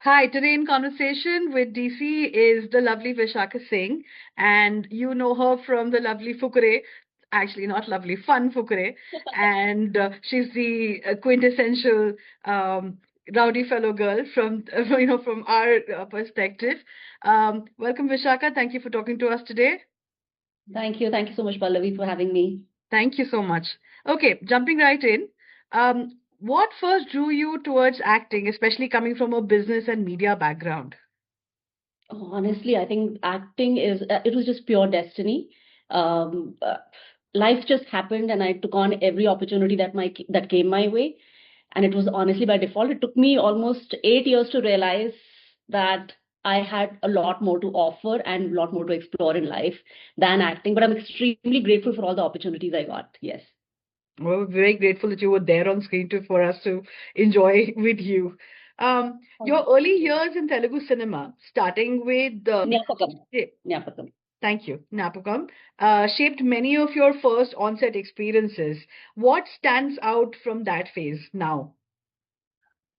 Hi, today in conversation with DC is the lovely Vishakha Singh, and you know her from the lovely Fukre, actually not lovely, fun Fukre, and she's the quintessential um, rowdy fellow girl from from our perspective. Welcome, Vishakha. Thank you for talking to us today. Thank you. Thank you so much, Pallavi, for having me. Thank you so much. Okay, jumping right in. What first drew you towards acting, especially coming from a business and media background? Honestly, I think acting it was just pure destiny. Um, uh, Life just happened, and I took on every opportunity that came my way. And it was honestly by default. It took me almost 8 years to realize that I had a lot more to offer and a lot more to explore in life than acting. But I'm extremely grateful for all the opportunities I got. Yes. Well, very grateful that you were there on screen for us to enjoy with you. Your early years in Telugu cinema, starting with Nyapakam. eh, Nyapakam. thank you, Napukam, shaped many of your first onset experiences. What stands out from that phase now?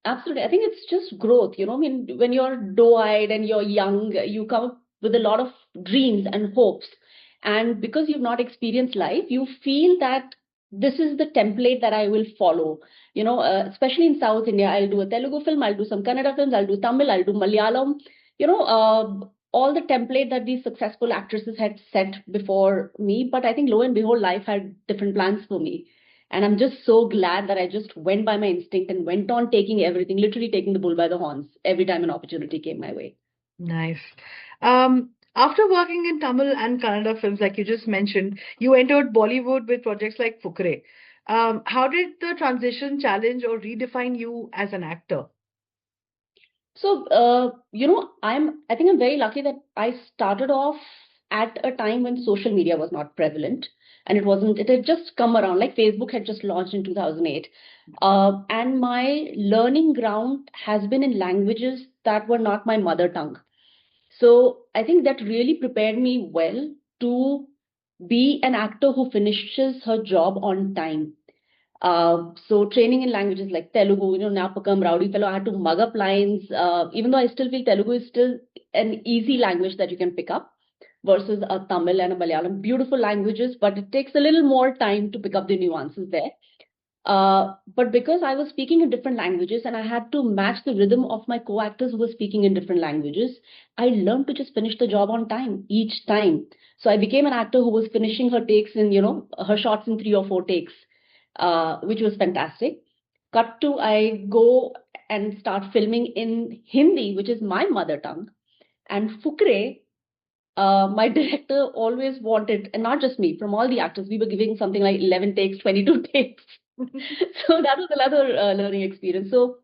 Absolutely. I think it's just growth. I mean, when you're doe-eyed and you're young, you come up with a lot of dreams and hopes. And because you've not experienced life, you feel that this is the template that I will follow. Especially in South India, I'll do a Telugu film, I'll do some Kannada films, I'll do Tamil, I'll do Malayalam. All the template that these successful actresses had set before me. But I think lo and behold, life had different plans for me. And I'm just so glad that I just went by my instinct and went on taking everything, literally taking the bull by the horns every time an opportunity came my way. Nice. After working in Tamil and Kannada films, like you just mentioned, you entered Bollywood with projects like Fukre. How did the transition challenge or redefine you as an actor? So, I think I'm very lucky that I started off at a time when social media was not prevalent and it had just come around, like Facebook had just launched in 2008. And my learning ground has been in languages that were not my mother tongue. So I think that really prepared me well to be an actor who finishes her job on time. So training in languages like Telugu, Napakam, Rowdy Fellow, I had to mug up lines. Even though I still feel Telugu is still an easy language that you can pick up versus a Tamil and a Malayalam. Beautiful languages, but it takes a little more time to pick up the nuances there. But because I was speaking in different languages and I had to match the rhythm of my co-actors who were speaking in different languages, I learned to just finish the job on time each time. So I became an actor who was finishing her takes in, her shots in 3 or 4 takes, which was fantastic. Cut to I go and start filming in Hindi, which is my mother tongue. And Fukre, my director always wanted, and not just me, from all the actors, we were giving something like 11 takes, 22 takes. So that was another learning experience. So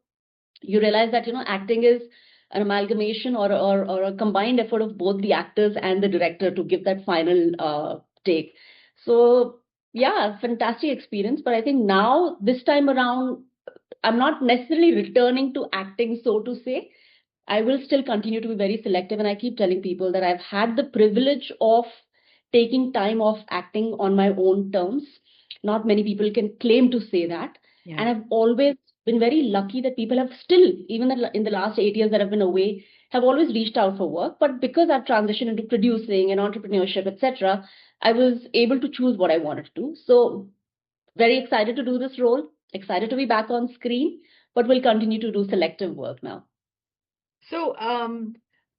you realize that acting is an amalgamation or a combined effort of both the actors and the director to give that final take. So yeah, fantastic experience. But I think now this time around, I'm not necessarily returning to acting, so to say. I will still continue to be very selective, and I keep telling people that I've had the privilege of taking time off acting on my own terms. Not many people can claim to say that. Yeah. And I've always been very lucky that people have still, even in the last 8 years that I've been away, have always reached out for work. But because I've transitioned into producing and entrepreneurship, etc., I was able to choose what I wanted to do. So very excited to do this role, excited to be back on screen, but will continue to do selective work now. So,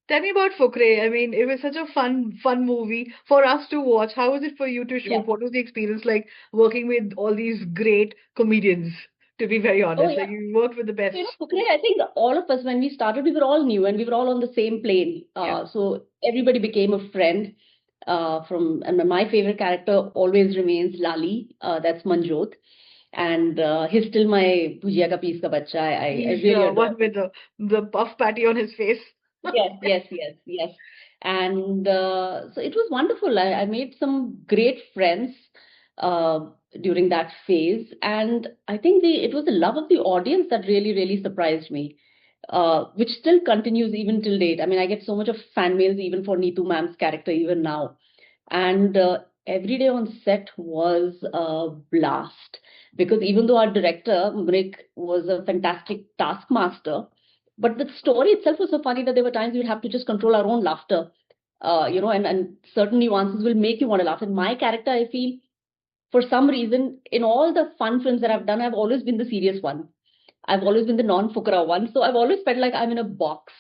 tell me about Fukre. I mean, it was such a fun movie for us to watch. How was it for you to Yeah. shoot? What was the experience like working with all these great comedians? To be very Oh, honest, like yeah. you worked with the best. Fukre, I think all of us, when we started, we were all new and we were all on the same plane. Yeah. So everybody became a friend. And my favorite character always remains Lali. That's Manjot. And he's still my bhujia ka piece ka bacha. I He's really the adore one with the puff patty on his face. Yes, yes, yes, yes. And so it was wonderful. I made some great friends uh, during that phase. And I think it was the love of the audience that really, really surprised me, which still continues even till date. I mean, I get so much of fan mails even for Neetu ma'am's character even now. And every day on set was a blast because even though our director, Mrik, was a fantastic taskmaster, But the story itself was so funny that there were times we would have to just control our own laughter, and certain nuances will make you want to laugh. And my character, I feel, for some reason, in all the fun films that I've done, I've always been the serious one. I've always been the non-fukra one. So I've always felt like I'm in a box.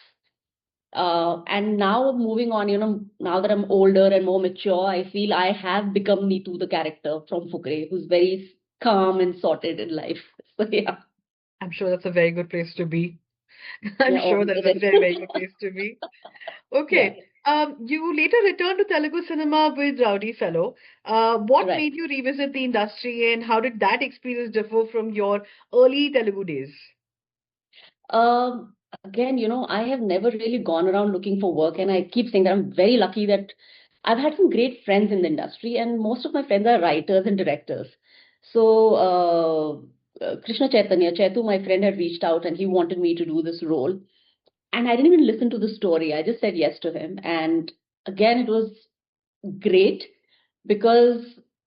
And now moving on, now that I'm older and more mature, I feel I have become Neetu, the character from Fukre, who's very calm and sorted in life. So yeah, I'm sure that's a very good place to be. I'm yeah, sure that is a it very, very good place to be. yeah, Okay. You later returned to Telugu cinema with Rowdy Fellow. What right. made you revisit the industry and how did that experience differ from your early Telugu days? Again, I have never really gone around looking for work, and I keep saying that I'm very lucky that I've had some great friends in the industry, and most of my friends are writers and directors. So, Krishna Chaitanya, Chetu, my friend, had reached out and he wanted me to do this role. And I didn't even listen to the story. I just said yes to him. And again, it was great because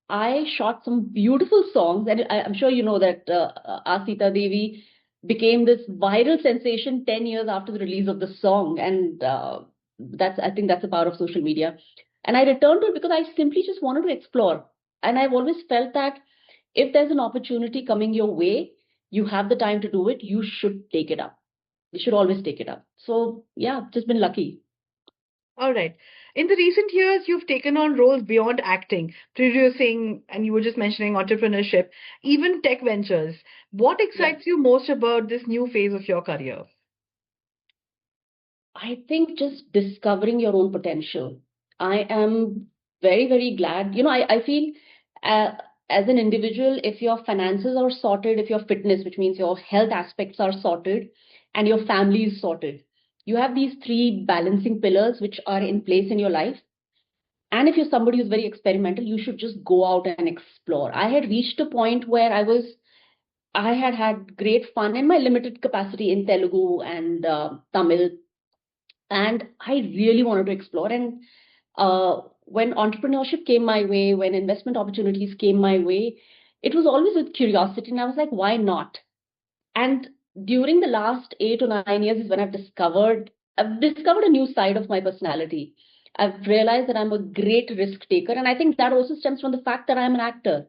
I shot some beautiful songs, and I'm sure you know that Asita Devi became this viral sensation 10 years after the release of the song, and I think that's the power of social media. And I returned to it because I simply just wanted to explore, and I've always felt that if there's an opportunity coming your way, you have the time to do it, you should take it up. You should always take it up. So yeah, just been lucky. All right. In the recent years, you've taken on roles beyond acting, producing, and you were just mentioning entrepreneurship, even tech ventures. What Yeah. excites you most about this new phase of your career? I think just discovering your own potential. I am very, very glad. I feel uh, as an individual, if your finances are sorted, if your fitness, which means your health aspects are sorted, and your family is sorted, you have these three balancing pillars which are in place in your life. And if you're somebody who's very experimental, you should just go out and explore. I had reached a point where I had had great fun in my limited capacity in Telugu and Tamil, and I really wanted to explore. And when entrepreneurship came my way, when investment opportunities came my way, it was always with curiosity, and I was like, why not? And during the last 8 or 9 years is when I've discovered a new side of my personality. I've realized that I'm a great risk taker, and I think that also stems from the fact that I'm an actor.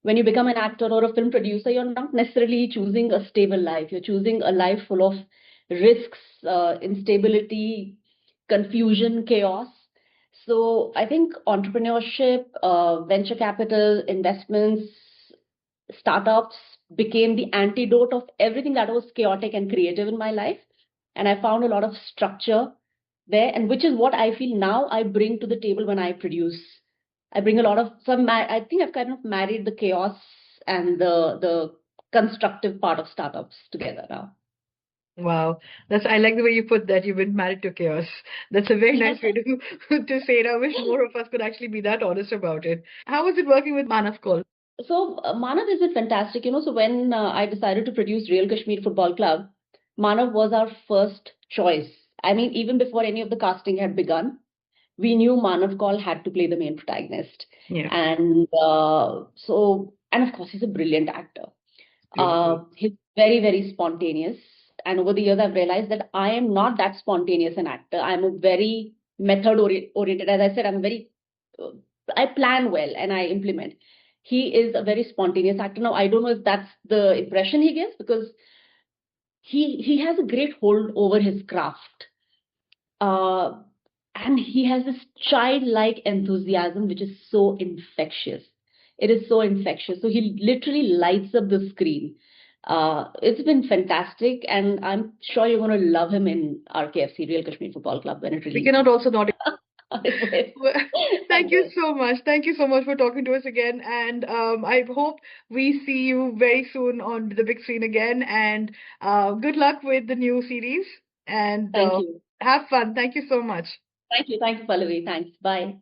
When you become an actor or a film producer, you're not necessarily choosing a stable life. You're choosing a life full of risks, instability, confusion, chaos. So I think entrepreneurship, venture capital, investments, startups became the antidote of everything that was chaotic and creative in my life. And I found a lot of structure there, and which is what I feel now I bring to the table when I produce. I bring a lot of I think I've kind of married the chaos and the constructive part of startups together now. Wow, I like the way you put that. You've been married to chaos. That's a very nice way to to say it. I wish more of us could actually be that honest about it. How was it working with Manav Kaul? So Manav has been fantastic. So when I decided to produce Real Kashmir Football Club, Manav was our first choice. I mean, even before any of the casting had begun, we knew Manav Kaul had to play the main protagonist. Yeah, And and of course, he's a brilliant actor. beautiful. He's very, very spontaneous. And over the years, I've realized that I am not that spontaneous an actor. I'm a very oriented. As I said, uh, I plan well and I implement. He is a very spontaneous actor. Now, I don't know if that's the impression he gives because he has a great hold over his craft. Uh, and he has this childlike enthusiasm, which is so infectious. It is so infectious. So he literally lights up the screen. It's been fantastic, and I'm sure you're going to love him in RKFC, Real Kashmir Football Club, when it We releases. cannot also not. I will. Well, I thank you will. so much. Thank you so much for talking to us again. And I hope we see you very soon on the big screen again. And good luck with the new series. And Thank you. have fun. Thank you so much. Thank you. Thank you, Pallavi. Thanks. Bye.